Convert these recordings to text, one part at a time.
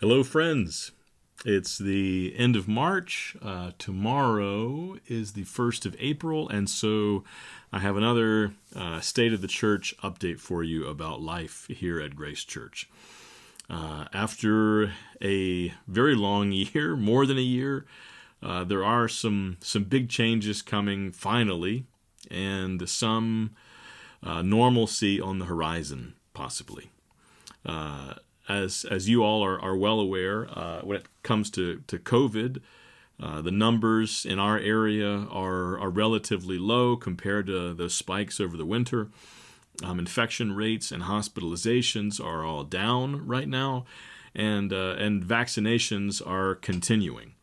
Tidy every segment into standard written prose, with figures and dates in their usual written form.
Hello, friends. It's the end of March. Tomorrow is the 1st of April, and so I have another State of the Church update for you about life here at Grace Church. After a very long year, more than a year, there are some big changes coming finally, and some normalcy on the horizon, possibly. As you all are well aware, when it comes to COVID, the numbers in our area are relatively low compared to those spikes over the winter. Infection rates and hospitalizations are all down right now, and vaccinations are continuing.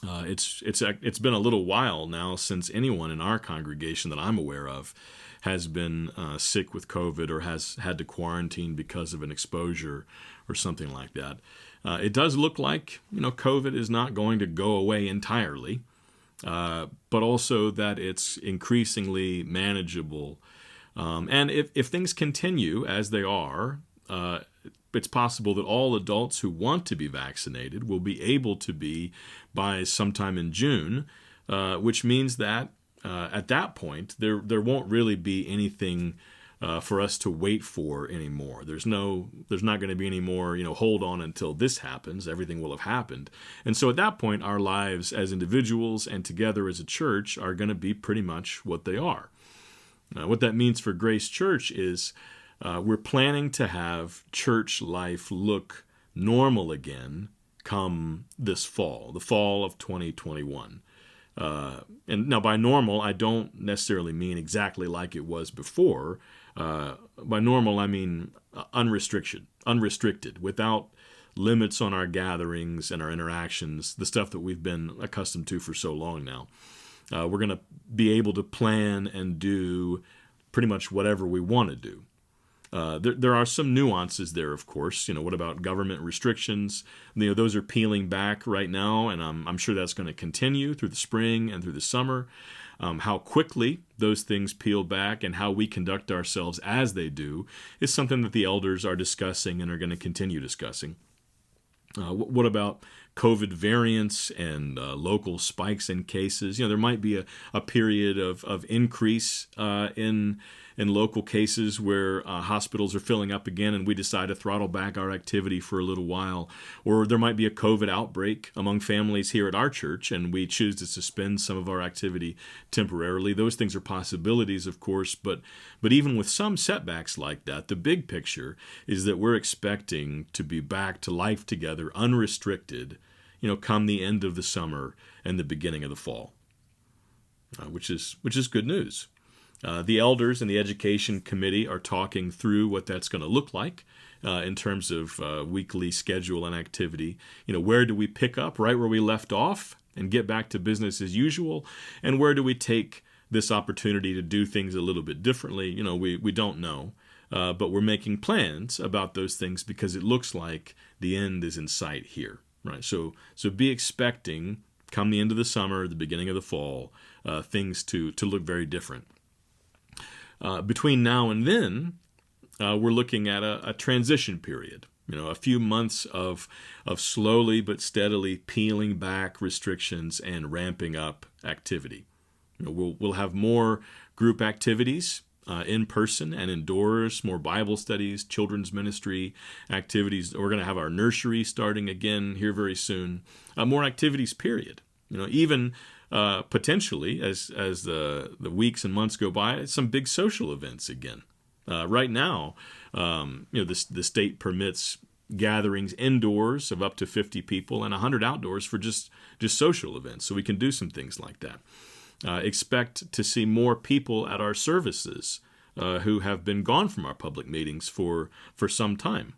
It's been a little while now since anyone in our congregation that I'm aware of has been sick with COVID or has had to quarantine because of an exposure or something like that. It does look like COVID is not going to go away entirely, but also that it's increasingly manageable. And if things continue as they are, it's possible that all adults who want to be vaccinated will be able to be by sometime in June, which means that at that point there won't really be anything for us to wait for anymore. There's not going to be any more hold on until this happens. Everything will have happened, and so at that point our lives as individuals and together as a church are going to be pretty much what they are. What that means for Grace Church is we're planning to have church life look normal again come this fall, the fall of 2021. And now by normal, I don't necessarily mean exactly like it was before. By normal, I mean unrestricted, without limits on our gatherings and our interactions, the stuff that we've been accustomed to for so long now. We're going to be able to plan and do pretty much whatever we want to do. There are some nuances there, of course. What about government restrictions? Those are peeling back right now, and I'm sure that's going to continue through the spring and through the summer. How quickly those things peel back and how we conduct ourselves as they do is something that the elders are discussing and are going to continue discussing. What about COVID variants and local spikes in cases? There might be a period of increase in local cases where hospitals are filling up again and we decide to throttle back our activity for a little while. Or there might be a COVID outbreak among families here at our church and we choose to suspend some of our activity temporarily. Those things are possibilities, of course, but even with some setbacks like that, the big picture is that we're expecting to be back to life together, unrestricted, come the end of the summer and the beginning of the fall, which is good news. The elders and the education committee are talking through what that's going to look like in terms of weekly schedule and activity. Where do we pick up right where we left off and get back to business as usual? And where do we take this opportunity to do things a little bit differently? We don't know, but we're making plans about those things because it looks like the end is in sight here. Right. So be expecting, come the end of the summer, the beginning of the fall, things to look very different. Between now and then, we're looking at a transition period. A few months of slowly but steadily peeling back restrictions and ramping up activity. We'll have more group activities in person and indoors, more Bible studies, children's ministry activities. We're going to have our nursery starting again here very soon. More activities, period. Even potentially as the weeks and months go by, some big social events again. Right now, the state permits gatherings indoors of up to 50 people and 100 outdoors for just social events. So we can do some things like that. Expect to see more people at our services who have been gone from our public meetings for some time.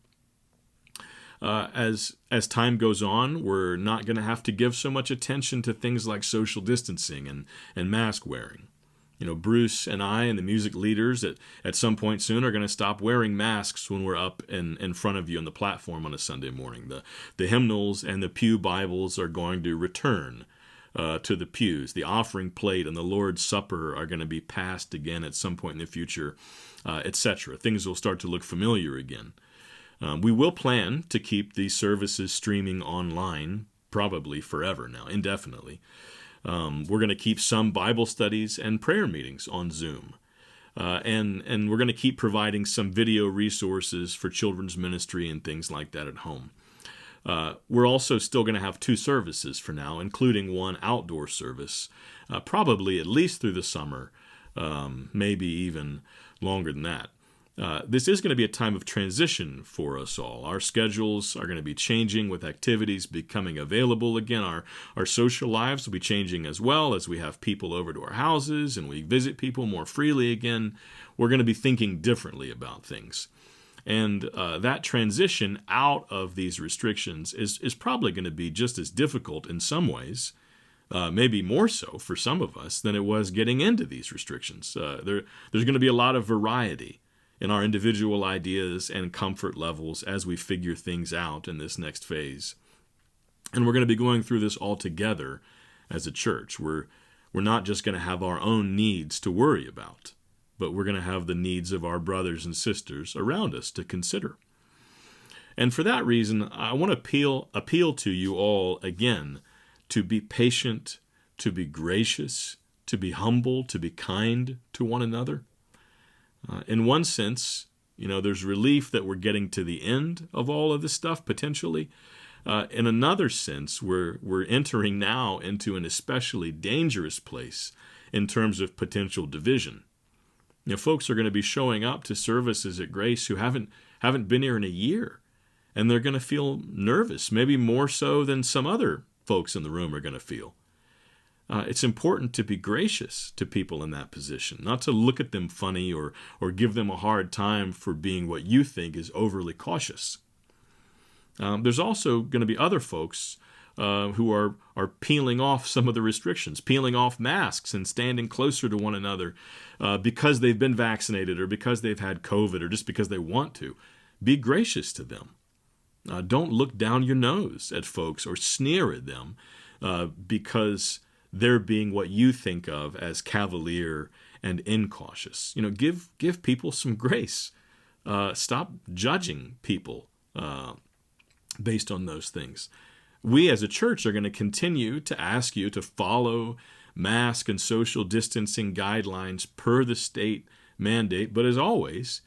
As time goes on, we're not going to have to give so much attention to things like social distancing and mask wearing. Bruce and I and the music leaders at some point soon are going to stop wearing masks when we're up in front of you on the platform on a Sunday morning. The hymnals and the pew Bibles are going to return to the pews. The offering plate and the Lord's Supper are going to be passed again at some point in the future, etc. Things will start to look familiar again. We will plan to keep these services streaming online probably forever now, indefinitely. We're going to keep some Bible studies and prayer meetings on Zoom. And we're going to keep providing some video resources for children's ministry and things like that at home. We're also still going to have 2 services for now, including one outdoor service, probably at least through the summer, maybe even longer than that. This is going to be a time of transition for us all. Our schedules are going to be changing with activities becoming available again. Our social lives will be changing as well as we have people over to our houses and we visit people more freely again. We're going to be thinking differently about things. And that transition out of these restrictions is probably going to be just as difficult in some ways, maybe more so for some of us than it was getting into these restrictions. There's going to be a lot of variety in our individual ideas and comfort levels as we figure things out in this next phase. And we're going to be going through this all together as a church. We're not just going to have our own needs to worry about, but we're going to have the needs of our brothers and sisters around us to consider. And for that reason, I want to appeal to you all again to be patient, to be gracious, to be humble, to be kind to one another. In one sense, there's relief that we're getting to the end of all of this stuff, potentially. In another sense, we're entering now into an especially dangerous place in terms of potential division. Folks are going to be showing up to services at Grace who haven't been here in a year, and they're going to feel nervous, maybe more so than some other folks in the room are going to feel. It's important to be gracious to people in that position, not to look at them funny or give them a hard time for being what you think is overly cautious. There's also going to be other folks who are peeling off some of the restrictions, peeling off masks and standing closer to one another because they've been vaccinated or because they've had COVID or just because they want to. Be gracious to them. Don't look down your nose at folks or sneer at them because they're being what you think of as cavalier and incautious. Give people some grace. Stop judging people based on those things. We as a church are going to continue to ask you to follow mask and social distancing guidelines per the state mandate, but as always,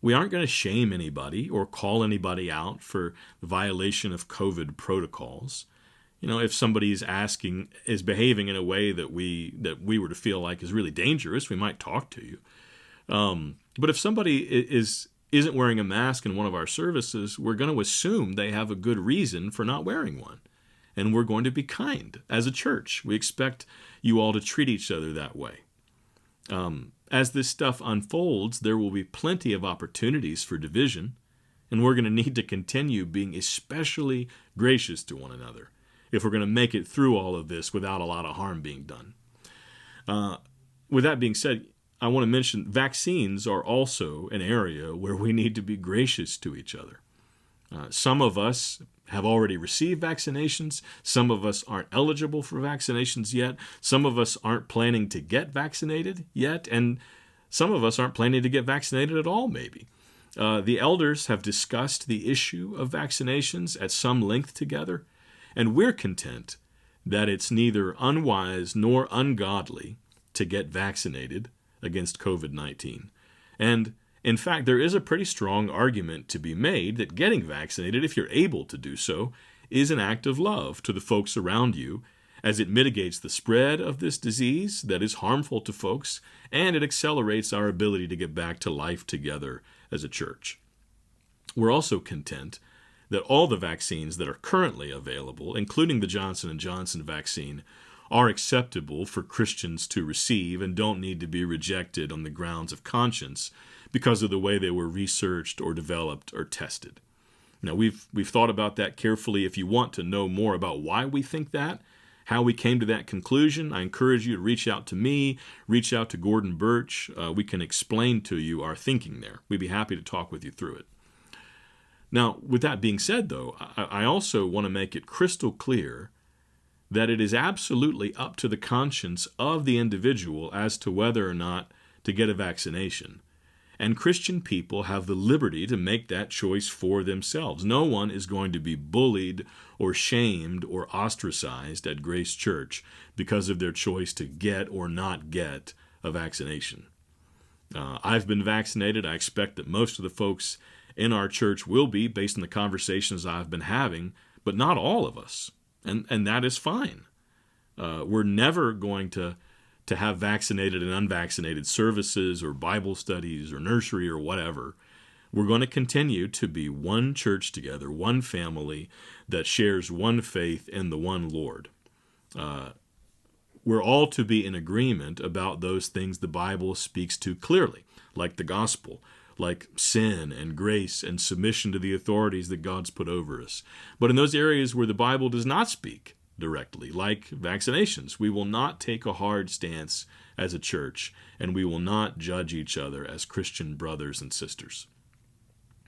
we aren't going to shame anybody or call anybody out for violation of COVID protocols. If somebody is behaving in a way that we were to feel like is really dangerous, we might talk to you. But if somebody isn't wearing a mask in one of our services, we're going to assume they have a good reason for not wearing one. And we're going to be kind as a church. We expect you all to treat each other that way. As this stuff unfolds, there will be plenty of opportunities for division, and we're going to need to continue being especially gracious to one another if we're going to make it through all of this without a lot of harm being done. With that being said, I want to mention vaccines are also an area where we need to be gracious to each other. Some of us have already received vaccinations. Some of us aren't eligible for vaccinations yet. Some of us aren't planning to get vaccinated yet. And some of us aren't planning to get vaccinated at all, maybe. The elders have discussed the issue of vaccinations at some length together. And we're content that it's neither unwise nor ungodly to get vaccinated against COVID-19. And in fact, there is a pretty strong argument to be made that getting vaccinated, if you're able to do so, is an act of love to the folks around you, as it mitigates the spread of this disease that is harmful to folks, and it accelerates our ability to get back to life together as a church. We're also content that all the vaccines that are currently available, including the Johnson & Johnson vaccine, are acceptable for Christians to receive and don't need to be rejected on the grounds of conscience because of the way they were researched or developed or tested. Now, we've thought about that carefully. If you want to know more about why we think that, how we came to that conclusion, I encourage you to reach out to me, reach out to Gordon Birch. We can explain to you our thinking there. We'd be happy to talk with you through it. Now, with that being said, though, I also want to make it crystal clear that it is absolutely up to the conscience of the individual as to whether or not to get a vaccination. And Christian people have the liberty to make that choice for themselves. No one is going to be bullied or shamed or ostracized at Grace Church because of their choice to get or not get a vaccination. I've been vaccinated. I expect that most of the folks in our church will be, based on the conversations I've been having, but not all of us. And that is fine. We're never going to have vaccinated and unvaccinated services or Bible studies or nursery or whatever. We're going to continue to be one church together, one family that shares one faith in the one Lord. We're all to be in agreement about those things the Bible speaks to clearly, like the gospel, like sin and grace and submission to the authorities that God's put over us. But in those areas where the Bible does not speak directly, like vaccinations, we will not take a hard stance as a church, and we will not judge each other as Christian brothers and sisters.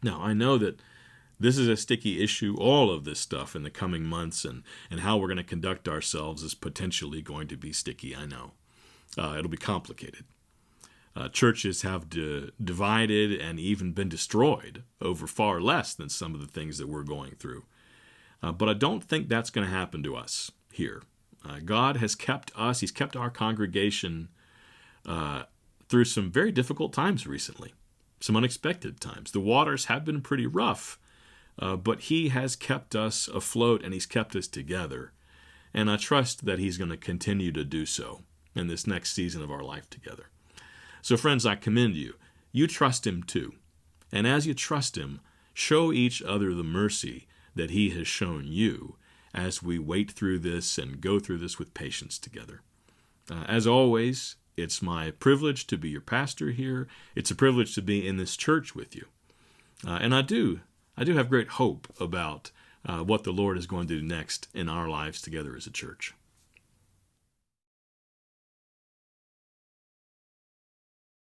Now, I know that this is a sticky issue. All of this stuff in the coming months and how we're going to conduct ourselves is potentially going to be sticky, I know. It'll be complicated. Churches have divided and even been destroyed over far less than some of the things that we're going through. But I don't think that's going to happen to us here. God has kept us, He's kept our congregation through some very difficult times recently, some unexpected times. The waters have been pretty rough, but He has kept us afloat and He's kept us together. And I trust that He's going to continue to do so in this next season of our life together. So friends, I commend you. You trust Him too. And as you trust Him, show each other the mercy that He has shown you as we wait through this and go through this with patience together. As always, it's my privilege to be your pastor here. It's a privilege to be in this church with you. And I do have great hope about what the Lord is going to do next in our lives together as a church.